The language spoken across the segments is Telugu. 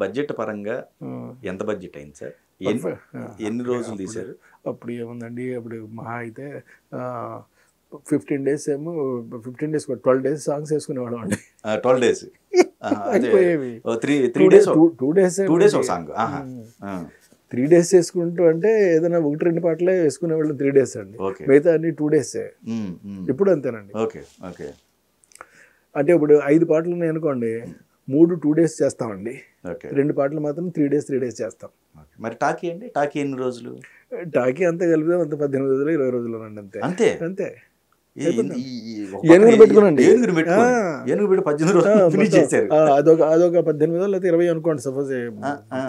బడ్జెట్ పరంగా ఎంత బడ్జెట్ అయింది సార్? ఎన్ని రోజులు తీశారు? అప్పుడు ఏముందండి, అప్పుడు మహా అయితే 15 days ఏమో, 15 days 12 days సాంగ్స్ వేసుకునేవాళ్ళం అండి. 12 days అయిపోయేవి. 3 days 2 days 2 days ఒక సాంగ్. 3 days వేసుకుంటూ అంటే ఏదైనా 1-2 పాటలే వేసుకునేవాళ్ళం 3 days అండి. మిగతా అన్ని 2 days. ఇప్పుడు అంతేనండి. Okay okay. అంటే ఇప్పుడు 5 పాటలు ఉన్నాయి అనుకోండి, 3 2 days చేస్తామండి. 2 పాటలు మాత్రం 3 days చేస్తాం. మరి టాకీ అండి, టాకీ ఎన్ని రోజులు? టాకీ అంతా కలిపితే అంత 18 రోజులు 20 రోజులు అండి. అంతే అంతే అంతే. ఏనుగురు పెట్టుకున్నాండి, ఏనుగురు పెట్టి 18 రోజులు ఫినిష్ చేశారు. అదొక 18 లేదా 20 అనుకోండి, సపోజ్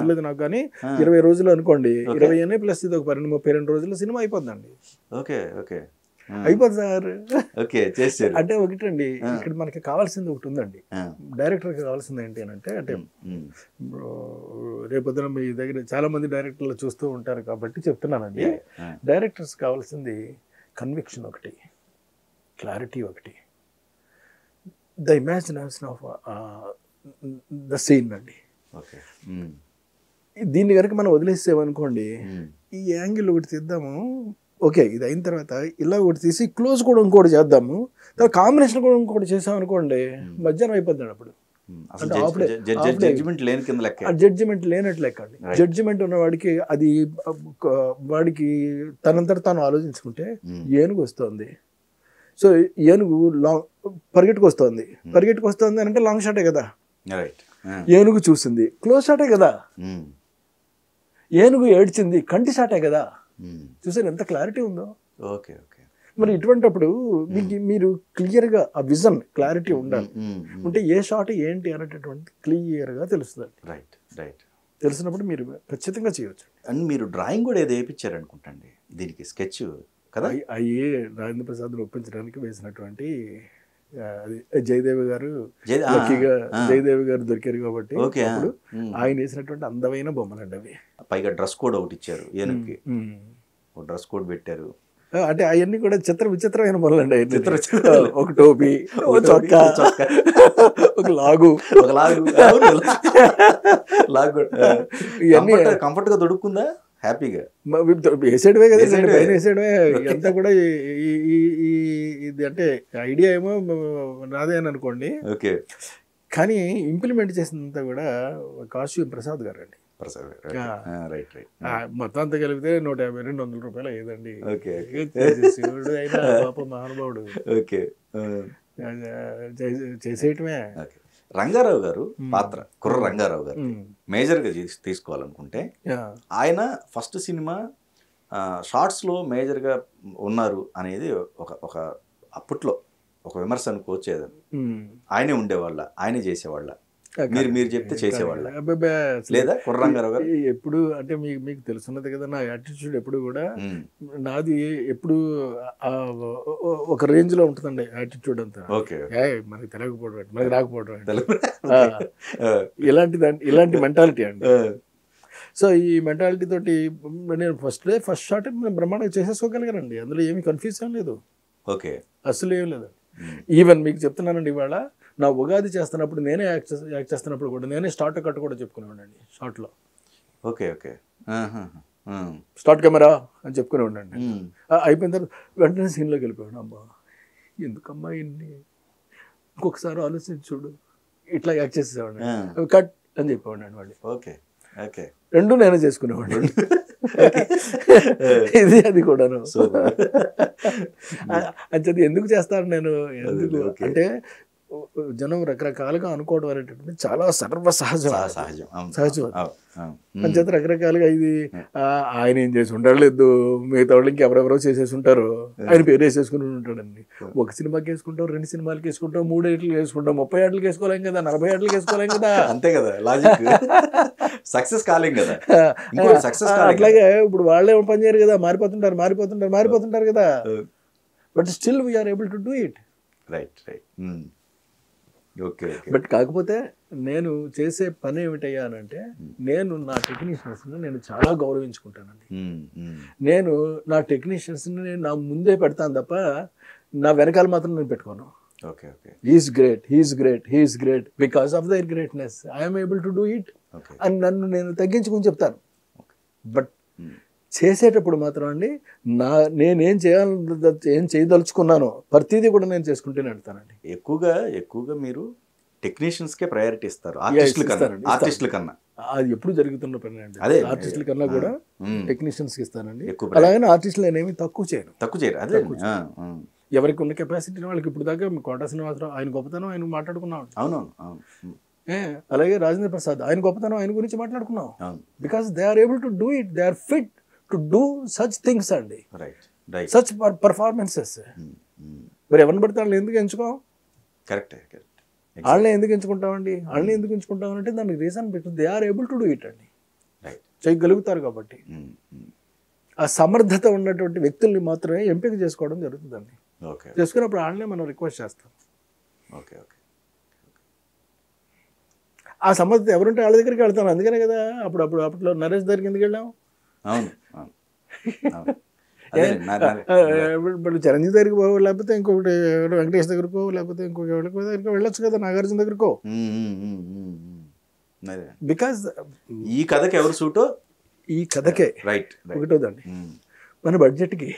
లేదు నాకు, కానీ 20 రోజులు అనుకోండి. 20 ప్లస్ ఇది ఒక 32 రోజులు సినిమా అయిపోద్దండి. ఓకే ఓకే, అయిపోద్ది సార్. ఓకే చేశారు. అంటే ఒకటండి, ఇక్కడ మనకి కావాల్సింది ఒకటి ఉందండి. డైరెక్టర్కి కావాల్సింది ఏంటి అంటే రేపొద్దున మీ దగ్గర చాలా మంది డైరెక్టర్లు చూస్తూ ఉంటారు కాబట్టి చెప్తున్నానండి. డైరెక్టర్స్ కావాల్సింది కన్విక్షన్ ఒకటి, క్లారిటీ ఒకటి, the imagination of the scene అండి. ఓకే, దీన్ని కనుక మనం వదిలేసామనుకోండి, ఈ యాంగిల్ ఒకటి తీద్దాము, ఓకే ఇది అయిన తర్వాత ఇలా ఒకటి తీసి క్లోజ్ కూడా ఇంకోటి చేద్దాము, తర్వాత కాంబినేషన్ కూడా ఇంకోటి చేసాం అనుకోండి, మధ్యాహ్నం అయిపోద్దాం. అప్పుడు జడ్జిమెంట్ లేనట్లు లెక్క అండి. జడ్జిమెంట్ ఉన్నవాడికి అది వాడికి తనంతట తాను ఆలోచించుకుంటే ఏనుగు వస్తుంది. సో ఏనుగు పరిగెట్టుకొస్తుంది అని అంటే లాంగ్ షాటే కదా. ఏనుగు చూసింది క్లోజ్ షాటే కదా. ఏనుగు ఏడ్చింది కంటి షాటే కదా. చూసారు ఎంత క్లారిటీ ఉందో. Okay okay. మరి ఇటువంటిప్పుడు మీరు క్లియర్గా ఆ విజన్ క్లారిటీ ఉండాలి. ఉంటే ఏ షాట్ ఏంటి అనేటటువంటి క్లియర్గా తెలుస్తుంది. Right right. తెలిసినప్పుడు మీరు ఖచ్చితంగా చేయవచ్చు. అండ్ మీరు డ్రాయింగ్ కూడా ఏదో వేయించారు అనుకుంటండి దీనికి, స్కెచ్ కదా? అయ్యే రాజేంద్ర ప్రసాద్ని ఒప్పించడానికి వేసినటువంటి జయదేవి గారు, లక్కీగా జయదేవి గారు దొరికారు కాబట్టి అప్పుడు ఆయన వేసినటువంటి అందమైన బొమ్మలండి అవి. పైగా డ్రెస్ కోడ్ ఒకటి ఇచ్చారు ఏనుగుకి, డ్రెస్ కోడ్ పెట్టారు. అంటే అవన్నీ కూడా విచిత్రమైన పనులండి. ఒక టోపీ, ఒక చొక్కా, ఒక లాగు, ఇవన్నీ కంఫర్ట్ గా దొరుకుతుందా? హ్యాపీగా వేసేయడమే కదా, పైన వేసేయడమే. అంతా కూడా ఇది అంటే ఐడియా ఏమో నాదే అని అనుకోండి. ఓకే. కానీ ఇంప్లిమెంట్ చేసినంతా కూడా కాస్ట్యూమ్ ప్రసాద్ గారు అండి. మొత్తం అంతా కలిపితే 150-200 రూపాయలు అయ్యేదండి. శివుడు అయినా పాప మహానుభావుడు. ఓకే, చేసేయటమే. రంగారావు గారు పాత్ర, కుర్ర రంగారావు గారు మేజర్గా తీసుకోవాలనుకుంటే ఆయన ఫస్ట్ సినిమా షార్ట్స్లో మేజర్గా ఉన్నారు అనేది ఒక అప్పట్లో ఒక విమర్శ అనుకోవచ్చేది. ఆయనే ఉండేవాళ్ళ, ఆయనే చేసేవాళ్ళ, మీరు చెప్తే చేసేవాళ్ళ లేదా కుర్ర రంగారావు గారు? ఎప్పుడు అంటే మీకు తెలుసున్నది కదా, నా యాటిట్యూడ్ ఎప్పుడు కూడా నాది ఎప్పుడు ఒక రేంజ్ లో ఉంటుందండి యాటిట్యూడ్ అంతా. మనకి తెలియకపోవడం, మనకి రాకపోవడం, ఇలాంటి మెంటాలిటీ అండి. సో ఈ మెంటాలిటీ తోటి నేను ఫస్ట్ షాట్ బ్రహ్మాండంగా చేసేసుకోగలిగానండి. అందులో ఏమి కన్ఫ్యూజన్ లేదు. ఓకే, అసలు ఏం లేదు. ఈవెన్ మీకు చెప్తున్నానండి, ఇవాళ నా ఉగాది చేస్తున్నప్పుడు నేనే యాక్ట్ చేస్తున్నప్పుడు కూడా నేనే స్టార్ట్ కట్ కూడా చెప్పుకునేవాడండి షార్ట్లో. ఓకే ఓకే, స్టార్ట్ కెమెరా అని చెప్పుకునే ఉండండి. అయిపోయిన తర్వాత వెంటనే సీన్లోకి వెళ్ళిపోయాడు. అమ్మా ఎందుకమ్మా ఇన్ని, ఇంకొకసారి ఆలోచించి చూడు, ఇట్లా యాక్ట్ చేసేవాడిని, కట్ అని చెప్పేవాడిని వాళ్ళు. ఓకే ఓకే, రెండు నేనే చేసుకునేవాడిని. ఇది అది కూడాను. అంచేది ఎందుకు చేస్తాను నేను, ఎందుకు అంటే జనం రకరకాలుగా అనుకోవడం అనేటటువంటి చాలా సహజం. అంచేత రకరకాలుగా ఇది ఆయన ఏం చేసి ఉంటాడు, మిగతా వాళ్ళు ఇంకెవరెవరో చేసేసి ఉంటారు, ఆయన పేరు వేసేసుకుని ఉంటాడండి. ఒక సినిమాకి వేసుకుంటాం, 2 సినిమాలకి వేసుకుంటాం, 3 ఏళ్ళకి వేసుకుంటాం, 30 ఏళ్ళకి వేసుకోలేం కదా, 40 ఏళ్ళకి వేసుకోలేం కదా. అంతే కదా లాజిక్. సక్సెస్ కాలేం కదా. అట్లాగే ఇప్పుడు వాళ్ళే పని చేయరు కదా, మారిపోతుంటారు కదా. But still we are able to do it. Right right. But కాకపోతే నేను చేసే పని ఏమిటయ్యా అని అంటే, నేను నా టెక్నీషియన్స్ని నేను చాలా గౌరవించుకుంటానండి. నేను నా టెక్నీషియన్స్ని నేను నా ముందే పెడతాను తప్ప నా వెనకాల మాత్రం నేను పెట్టుకోను. Okay okay, he is great because of their greatness I am able to do it. Okay. అని నన్ను నేను తగ్గించుకుని చెప్తాను. ఓకే. బట్ చేసేటప్పుడు మాత్రం అండి నేనేం ఏం చేయదలుచుకున్నానో ప్రతిదీ కూడా నేను చేసుకుంటూనే వెళ్తానండి. ఎక్కువగా మీరు టెక్నీషియన్స్కే ప్రయారిటీ ఇస్తారు ఆర్టిస్టుల కన్నా. అది ఎప్పుడు జరుగుతున్న పని అండి. అదే ఆర్టిస్టుల కన్నా కూడా టెక్నీషియన్స్కి ఇస్తానండి. ఎక్కువ అలాగని ఆర్టిస్టులు నేనేమి తక్కువ చేయను. అదే ఎవరికి ఉన్న కెపాసిటీని వాళ్ళకి. ఇప్పుడు దాకా కోట శ్రీనివాసరావు ఆయన గొప్పతనం ఆయన మాట్లాడుకున్నాం. అవునవును. అలాగే రాజేంద్ర ప్రసాద్ ఆయన గొప్పతనం ఆయన గురించి మాట్లాడుకున్నాం. Because they are able to do it, they are fit to do such things అండి, సచ్ పర్ఫార్మెన్సెస్. మరి ఎవరిని పడితే వాళ్ళని ఎందుకు ఎంచుకోం? కరెక్ట్. వాళ్ళని ఎందుకు ఎంచుకుంటామండి? వాళ్ళని ఎందుకు ఎంచుకుంటామంటే దానికి రీజన్ పెట్టు, they are able to do it అండి. చేయగలుగుతారు కాబట్టి. ఆ సమర్థత ఉన్నటువంటి వ్యక్తుల్ని మాత్రమే ఎంపిక చేసుకోవడం జరుగుతుందండి. చేసుకున్నప్పుడు వాళ్ళనే మనం రిక్వెస్ట్ చేస్తాం. ఆ సమర్థత ఎవరుంటే వాళ్ళ దగ్గరికి వెళ్తాను. అందుకనే కదా అప్పట్లో నరేష్ దగ్గరికి ఎందుకు వెళ్ళాం? ఇప్పుడు చిరంజీవి దగ్గరికి పో, లేకపోతే ఇంకొకటి వెంకటేష్ దగ్గరకో, లేకపోతే ఇంకొక దగ్గరికి వెళ్ళొచ్చు కదా, నాగార్జున దగ్గరకో. బికాజ్ ఈ కథకి ఎవరు సూటో ఈ కథకే రైట్ ఒకటోదండి. మన బడ్జెట్కి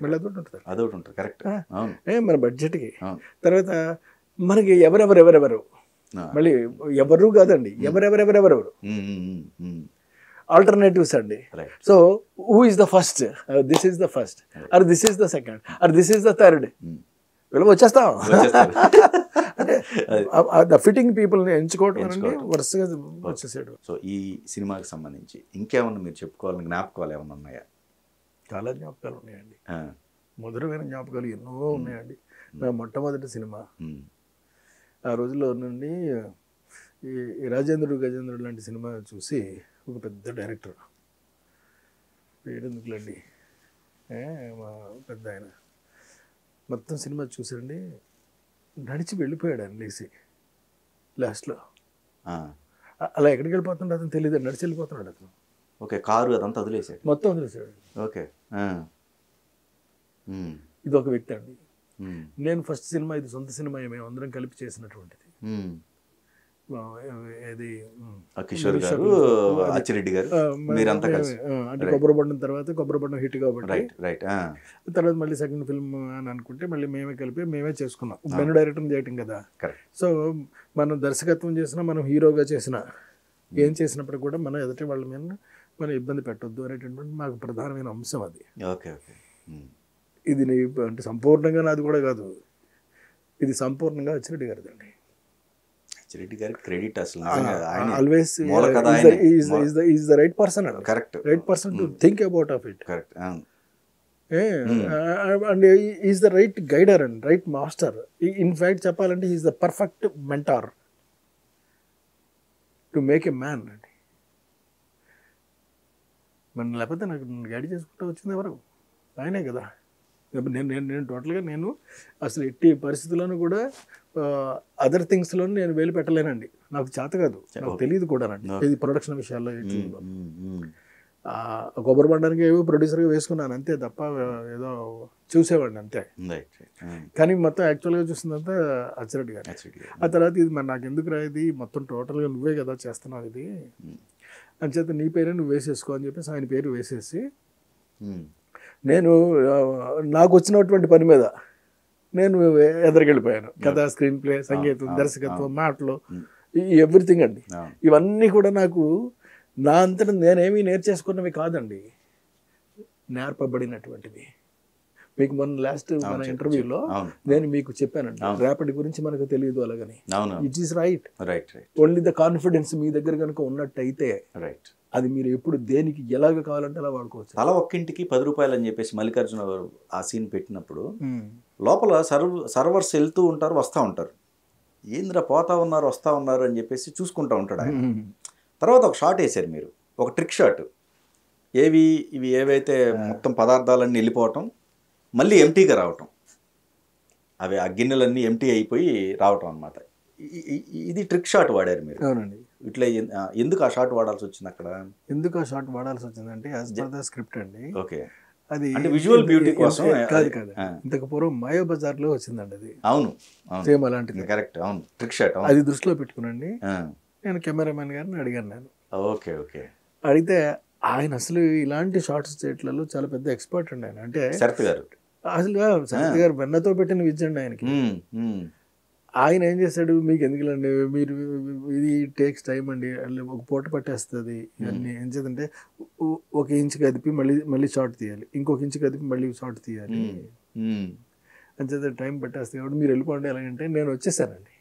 మళ్ళీ అదొకటి ఉంటుంది. కరెక్ట్. మన బడ్జెట్కి తర్వాత మనకి ఎవరెవరు మళ్ళీ ఎవరు కాదండి, ఎవరెవరు ఆల్టర్నేటివ్స్ అండి. So who is the first, this is the first, or this is the second, or this is the third. వీళ్ళు వచ్చేస్తాం అంటే ద ఫిట్టింగ్ పీపుల్ని ఎంచుకోవడం అండి వరుసగా వచ్చేసాడు. సో ఈ సినిమాకి సంబంధించి ఇంకేమన్నా మీరు చెప్పుకోవాలని జ్ఞాపకాలు ఏమన్నా ఉన్నాయా? చాలా జ్ఞాపకాలు ఉన్నాయండి. మధురమైన జ్ఞాపకాలు ఎన్నో ఉన్నాయండి. నా మొట్టమొదటి సినిమా ఆ రోజుల్లో నుండి ఈ రాజేంద్రుడు గజేంద్రుడు లాంటి సినిమా చూసి ఒక పెద్ద డైరెక్టర్, పేరెందుకులండి, మా పెద్ద ఆయన మొత్తం సినిమా చూసారండి, నడిచి వెళ్ళిపోయాడు ఆయన లేచి లాస్ట్లో. అలా ఎక్కడికి వెళ్ళిపోతున్నాడు అతను తెలియదు, నడిచి వెళ్ళిపోతున్నాడు అతను. ఓకే. కారు అదంతా వదిలేసాడు, మొత్తం వదిలేసాడు. ఓకే. ఇది ఒక వ్యక్తి అండి. నేను ఫస్ట్ సినిమా, ఇది సొంత సినిమా, మేము అందరం కలిపి చేసినటువంటిది. కిషోర్ గారు, అచ్చిరెడ్డి గారు, మీరంతా కలిసి అంటే కొబ్బరిబండం తర్వాత కొబ్బరిబండం హిట్ కాబట్టి తర్వాత మళ్ళీ సెకండ్ ఫిల్మ్ అని అనుకుంటే మళ్ళీ మేమే కలిపి మేమే చేసుకున్నాం. నేను డైరెక్టర్ చేయటం కదా. సో మనం దర్శకత్వం చేసినా, మనం హీరోగా చేసినా, ఏం చేసినప్పుడు కూడా మనం ఎదుటి వాళ్ళ మీద మనం ఇబ్బంది పెట్టొద్దు అనేటటువంటి మాకు ప్రధానమైన అంశం అది. ఇది అంటే సంపూర్ణంగా నాది కూడా కాదు, ఇది సంపూర్ణంగా అచ్చిరెడ్డి గారిదండి. అచ్చిరెడ్డి గారి క్రెడిట్ అసలు always is the right person. Correct. Right person to think about of it. Correct. And is the right guider and right master. In fact చెప్పాలంటే is the perfect mentor to make a man అండి. మన లేకపోతే నాకు గైడ్ చేసుకుంటూ వచ్చింది ఎవరు? ఆయనే కదా. నేను టోటల్గా నేను అసలు ఎట్టి పరిస్థితుల్లోనూ కూడా అదర్ థింగ్స్లో నేను వేలు పెట్టలేనండి. నాకు చేత కాదు, నాకు తెలియదు కూడా అండి ఇది ప్రొడక్షన్ విషయాల్లో. కొబ్బరి బండానికి ఏవో ప్రొడ్యూసర్గా వేసుకున్నాను అంతే తప్ప ఏదో చూసేవాడిని అంతే. కానీ మొత్తం యాక్చువల్గా చూసిందంతా అచ్చిరెడ్డి గారు. ఆ తర్వాత ఇది మరి నాకు ఎందుకు రా, ఇది మొత్తం టోటల్గా నువ్వే కదా చేస్తున్నావు ఇది అని చేత నీ పేరే నువ్వు వేసేసుకో అని చెప్పేసి ఆయన పేరు వేసేసి నేను నాకు వచ్చినటువంటి పని మీద నేను ఎదురుకెళ్ళిపోయాను. కథ, స్క్రీన్ ప్లే, సంగీతం, దర్శకత్వం, మాటలు, ఎవ్రీథింగ్ అండి. ఇవన్నీ కూడా నాకు నా అంతటా నేనేమీ నేర్చేసుకున్నవి కాదండి, నేర్పబడినటువంటివి. మీకు మొన్న లాస్ట్ మన ఇంటర్వ్యూలో నేను మీకు చెప్పానండి, ర్యాపిడ్ గురించి మనకు తెలియదు అలాగని. It is right. Only the confidence మీ దగ్గర కనుక ఉన్నట్టయితే అది మీరు ఎప్పుడు దేనికి ఎలాగ కావాలంటే అలా వాడుకోవచ్చు. తల ఒక్కింటికి 10 రూపాయలు అని చెప్పేసి మల్లికార్జున గారు ఆ సీన్ పెట్టినప్పుడు లోపల సర్వర్స్ వెళ్తూ ఉంటారు, వస్తూ ఉంటారు. ఏంద్రా పోతా ఉన్నారు వస్తూ ఉన్నారు అని చెప్పేసి చూసుకుంటూ ఉంటాడు ఆయన. తర్వాత ఒక షాట్ వేశారు మీరు, ఒక ట్రిక్ షాట్. ఇవి ఏవైతే మొత్తం పదార్థాలన్నీ వెళ్ళిపోవటం, మళ్ళీ ఎంటీగా రావటం, అవి ఆ గిన్నెలన్నీ ఎంటీ అయిపోయి రావటం అన్నమాట. ఇది ట్రిక్ షాట్ వాడారు మీరు. అవునండి. ఇట్లా ఎందుకు ఆ షాట్ వాడాల్సి వచ్చింది అక్కడ? ఎందుకు ఆ షాట్ వాడాల్సి వచ్చిందంటే యాజ్ పర్ ద స్క్రిప్ట్ అండి. ఓకే. అది అంటే విజువల్ బ్యూటీ కోసం కాదు. ఇంతకు పూర్వం మాయో బజార్లో వచ్చిందండి అది. అవును, సేమ్ అలాంటిది. కరెక్ట్. అవును, ట్రిక్ షాట్. అది దృష్టిలో పెట్టుకునండి నేను కెమెరామెన్ గారిని అడిగాను నేను. Okay okay. అడిగితే ఆయన అసలు ఇలాంటి షార్ట్స్ చేయట్లలో చాలా పెద్ద ఎక్స్పర్ట్ అండి ఆయన. అంటే శరత్ గారు అసలు శరత్ గారు వెన్నతో పెట్టిన విద్య అండి ఆయనకి. ఆయన ఏం చేశాడు, మీకు ఎందుకులండి మీరు ఇది టేక్స్ టైం అండి, ఒక పూట పట్టేస్తుంది ఇవన్నీ. ఏం చేద్దంటే 1 ఇంచ్ కదిపి మళ్ళీ షార్ట్ తీయాలి, ఇంకొక ఇంచ్ కదిపి మళ్ళీ షార్ట్ తీయాలి అని చేత టైం పట్టేస్తుంది కాబట్టి మీరు వెళ్ళిపోండి. ఎలాగంటే నేను వచ్చేసానండి,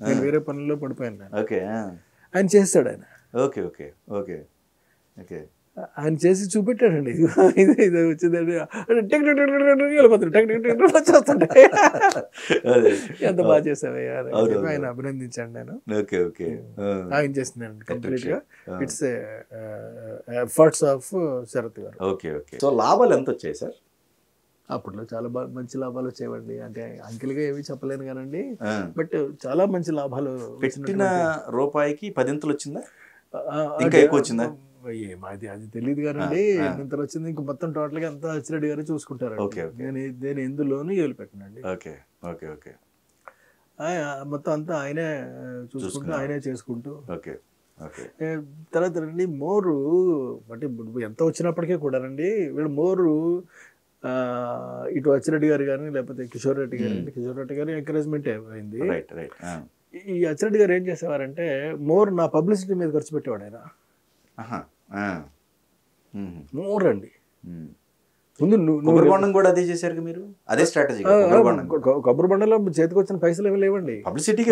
నేను వేరే పనుల్లో పడిపోయాను నేను. ఆయన చేస్తాడు ఆయన. Okay okay okay okay. ఆయన చేసి చూపెట్టాడండి, ఇది వచ్చిందండి వెళ్ళిపోతుంది వచ్చేస్తుంటే ఎంత బాగా చేసావయ్యా ఆయన అభినందించాను నేను. ఆయన చేస్తున్నాను కంప్లీట్ గా. ఇట్స్ ఎఫర్ట్స్ ఆఫ్ శరత్ గారు. Okay okay. సో లాభాలు ఎంత వచ్చాయి సార్? అప్పట్లో చాలా మంచి లాభాలు వచ్చేవండి. అంటే అంకెలుగా ఏమీ చెప్పలేను కానండి, బట్ చాలా మంచి లాభాలు. పెట్టిన రూపాయికి 10 వచ్చిందా, ఇంకా ఎక్కువ వచ్చిందా? అది తెలియదు కానండి, ఎంత వచ్చింది. ఇంక మొత్తం టోటల్ గా అంతా అచ్చిరెడ్డి గారు చూసుకుంటారు. నేను ఎందులోనూ ఏలు పెట్టనండి. మొత్తం అంతా ఆయనే చూసుకుంటూ ఆయనే చేసుకుంటూ. తర్వాత రండి మోరు అంటే ఎంత వచ్చినప్పటికీ కూడా రండి వీళ్ళు మోరు ఇటు అచ్చిరెడ్డి గారు కానీ లేకపోతే కిషోర్ రెడ్డి గారు ఎంకరేజ్మెంట్ అయింది. ఈ అచ్చిరెడ్డి గారు ఏం చేసేవారంటే మోర్ నా పబ్లిసిటీ మీద ఖర్చు పెట్టేవాడు ఆయన. మోర్ అండి. కొబ్బరి బొండం కూడా అదే చేశారు మీరు, అదే స్ట్రాటజీ. కొబ్బరి బొండలో చేతికి వచ్చిన పైసలు ఏమి లేవండి, పబ్లిసిటీ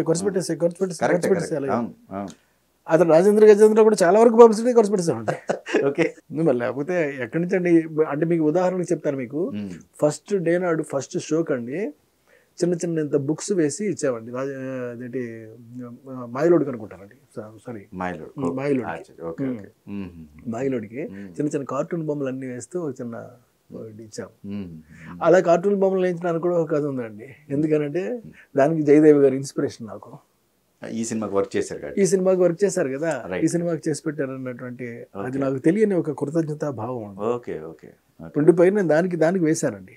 ఖర్చు పెట్టేసి అతను రాజేంద్ర గజేంద్ర కూడా చాలా వరకు పబ్లిసిటీ ఖర్చు పెట్టేసామండి. లేకపోతే ఎక్కడి నుంచి అండి అంటే మీకు ఉదాహరణకు చెప్తాను. మీకు ఫస్ట్ డే నాడు ఫస్ట్ షోకి అండి చిన్న ఇంత బుక్స్ వేసి ఇచ్చామండి. అదేంటి మాయిలోడికి అనుకుంటానండి, సారీ మాయిలోడికి చిన్న కార్టూన్ బొమ్మలు అన్ని వేస్తూ చిన్న ఇచ్చాము. అలా కార్టూన్ బొమ్మలు వేయించడానికి కూడా ఒక కథ ఉందండి. ఎందుకనంటే దానికి జయదేవి గారి ఇన్స్పిరేషన్ నాకు. ఈ సినిమాకి వర్క్ చేశారు కదా, ఈ సినిమాకి చేసి పెట్టారు అన్నటువంటి అది నాకు తెలియని ఒక కృతజ్ఞతా భావం ఉండిపోయి నేను దానికి వేశానండి.